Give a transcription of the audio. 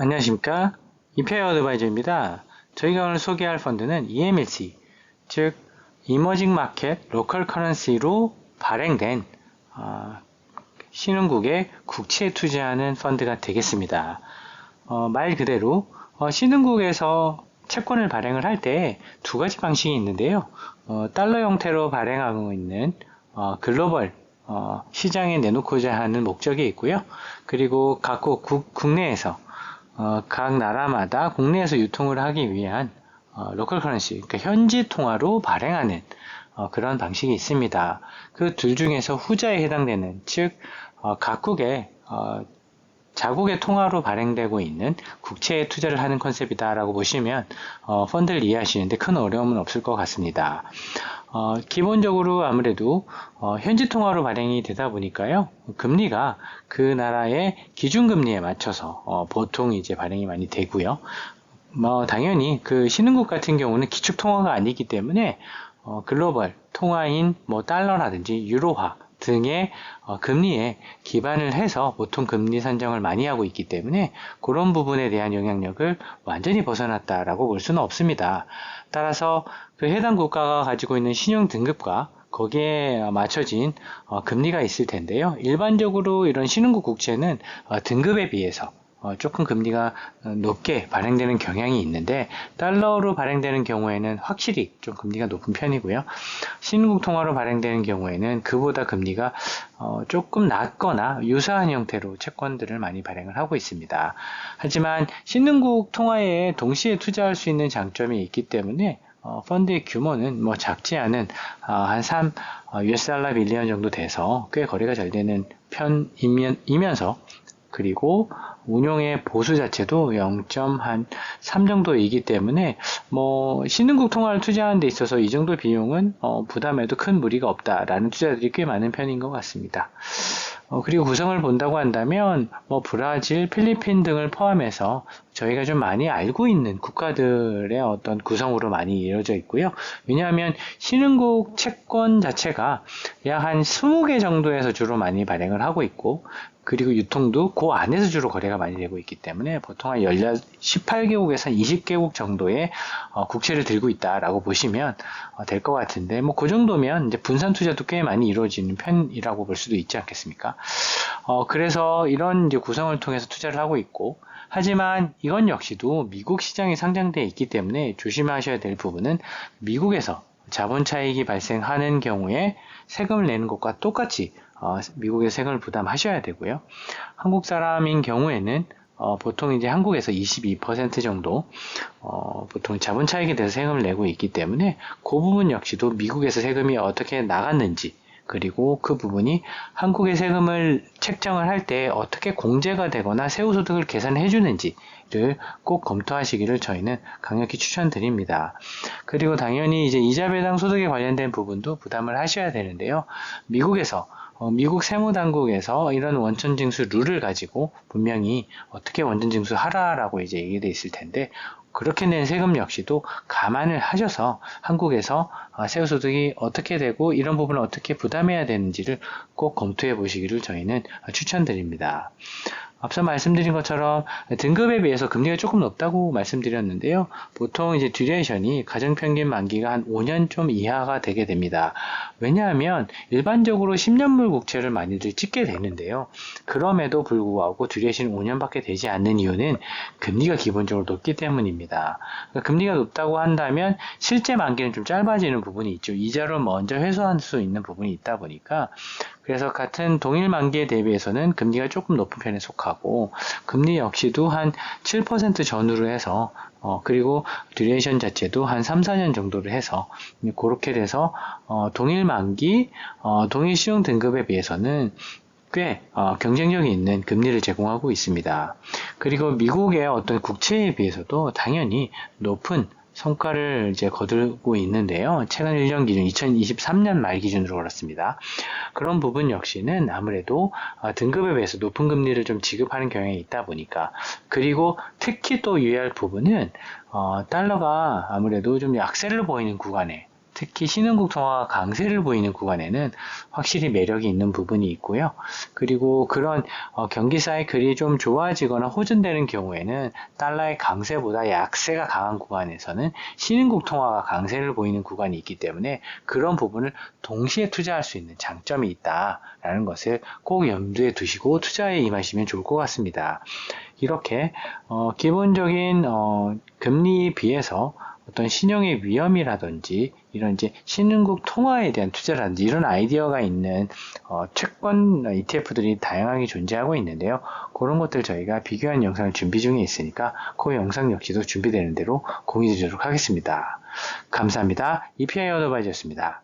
안녕하십니까? 이페어 어드바이저입니다. 저희가 오늘 소개할 펀드는 EMLC, 즉 이머징 마켓 로컬 커런시로 발행된 신흥국의 국채에 투자하는 펀드가 되겠습니다. 말 그대로 신흥국에서 채권을 발행을 할 때 두 가지 방식이 있는데요. 달러 형태로 발행하고 있는 글로벌 시장에 내놓고자 하는 목적이 있고요. 그리고 각국 국내에서 각 나라마다 국내에서 유통을 하기 위한 로컬 커런시, 그러니까 현지 통화로 발행하는 그런 방식이 있습니다. 그 둘 중에서 후자에 해당되는, 즉 각국의 자국의 통화로 발행되고 있는 국채에 투자를 하는 컨셉이다라고 보시면 펀드를 이해하시는데 큰 어려움은 없을 것 같습니다. 기본적으로 아무래도 현지 통화로 발행이 되다 보니까요, 금리가 그 나라의 기준금리에 맞춰서 보통 이제 발행이 많이 되고요. 당연히 그 신흥국 같은 경우는 기축 통화가 아니기 때문에 글로벌 통화인 달러라든지 유로화 등의 금리에 기반을 해서 보통 금리 산정을 많이 하고 있기 때문에 그런 부분에 대한 영향력을 완전히 벗어났다라고 볼 수는 없습니다. 따라서 그 해당 국가가 가지고 있는 신용 등급과 거기에 맞춰진 금리가 있을 텐데요. 일반적으로 이런 신흥국 국채는 등급에 비해서 조금 금리가 높게 발행되는 경향이 있는데, 달러로 발행되는 경우에는 확실히 좀 금리가 높은 편이고요. 신흥국 통화로 발행되는 경우에는 그보다 금리가 조금 낮거나 유사한 형태로 채권들을 많이 발행을 하고 있습니다. 하지만 신흥국 통화에 동시에 투자할 수 있는 장점이 있기 때문에 펀드의 규모는 작지 않은 한 3 USD 빌리언 정도 돼서 꽤 거래가 잘 되는 편이면서, 그리고 운용의 보수 자체도 0.3 정도이기 때문에 신흥국 통화를 투자하는 데 있어서 이 정도 비용은 부담해도 큰 무리가 없다라는 투자들이 꽤 많은 편인 것 같습니다. 그리고 구성을 본다고 한다면 브라질, 필리핀 등을 포함해서 저희가 좀 많이 알고 있는 국가들의 어떤 구성으로 많이 이루어져 있고요. 왜냐하면 신흥국 채권 자체가 약 한 20개 정도에서 주로 많이 발행을 하고 있고, 그리고 유통도 그 안에서 주로 거래가 많이 되고 있기 때문에 보통 한 18개국에서 20개국 정도의 국채를 들고 있다라고 보시면 될 것 같은데, 그 정도면 이제 분산 투자도 꽤 많이 이루어지는 편이라고 볼 수도 있지 않겠습니까? 그래서 이런 이제 구성을 통해서 투자를 하고 있고, 하지만 이건 역시도 미국 시장에 상장되어 있기 때문에 조심하셔야 될 부분은, 미국에서 자본 차익이 발생하는 경우에 세금을 내는 것과 똑같이 미국의 세금을 부담하셔야 되고요. 한국 사람인 경우에는 보통 이제 한국에서 22% 정도 보통 자본 차익에 대해서 세금을 내고 있기 때문에 그 부분 역시도 미국에서 세금이 어떻게 나갔는지, 그리고 그 부분이 한국의 세금을 책정을 할 때 어떻게 공제가 되거나 세후소득을 계산해 주는지를 꼭 검토하시기를 저희는 강력히 추천드립니다. 그리고 당연히 이제 이자 배당 소득에 관련된 부분도 부담을 하셔야 되는데요. 미국 세무당국에서 이런 원천징수 룰을 가지고 분명히 어떻게 원천징수 하라라고 이제 얘기되어 있을 텐데, 그렇게 낸 세금 역시도 감안을 하셔서 한국에서 세후소득이 어떻게 되고 이런 부분을 어떻게 부담해야 되는지를 꼭 검토해 보시기를 저희는 추천드립니다. 앞서 말씀드린 것처럼 등급에 비해서 금리가 조금 높다고 말씀드렸는데요. 보통 이제 듀레이션이 가정평균 만기가 한 5년 좀 이하가 되게 됩니다. 왜냐하면 일반적으로 10년물 국채를 많이들 찍게 되는데요. 그럼에도 불구하고 듀레이션이 5년밖에 되지 않는 이유는 금리가 기본적으로 높기 때문입니다. 그러니까 금리가 높다고 한다면 실제 만기는 좀 짧아지는 부분이 있죠. 이자를 먼저 회수할 수 있는 부분이 있다 보니까, 그래서 같은 동일 만기에 대비해서는 금리가 조금 높은 편에 속하고, 금리 역시도 한 7% 전후로 해서 그리고 듀레이션 자체도 한 3, 4년 정도를 해서 그렇게 돼서 동일 만기, 동일 신용 등급에 비해서는 꽤 경쟁력이 있는 금리를 제공하고 있습니다. 그리고 미국의 어떤 국채에 비해서도 당연히 높은 성과를 이제 거두고 있는데요. 최근 1년 기준 2023년 말 기준으로 그렇습니다. 그런 부분 역시는 아무래도 등급에 비해서 높은 금리를 좀 지급하는 경향이 있다 보니까, 그리고 특히 또 유의할 부분은 달러가 아무래도 좀 약세를 보이는 구간에, 특히 신흥국 통화가 강세를 보이는 구간에는 확실히 매력이 있는 부분이 있고요. 그리고 그런 경기 사이클이 좀 좋아지거나 호전되는 경우에는 달러의 강세보다 약세가 강한 구간에서는 신흥국 통화가 강세를 보이는 구간이 있기 때문에 그런 부분을 동시에 투자할 수 있는 장점이 있다라는 것을 꼭 염두에 두시고 투자에 임하시면 좋을 것 같습니다. 이렇게 기본적인 금리에 비해서 어떤 신용의 위험이라든지 이런 이제 신흥국 통화에 대한 투자라든지 이런 아이디어가 있는 채권 ETF들이 다양하게 존재하고 있는데요. 그런 것들 저희가 비교한 영상을 준비 중에 있으니까 그 영상 역시도 준비되는 대로 공유드리도록 하겠습니다. 감사합니다. EPI 어드바이저였습니다.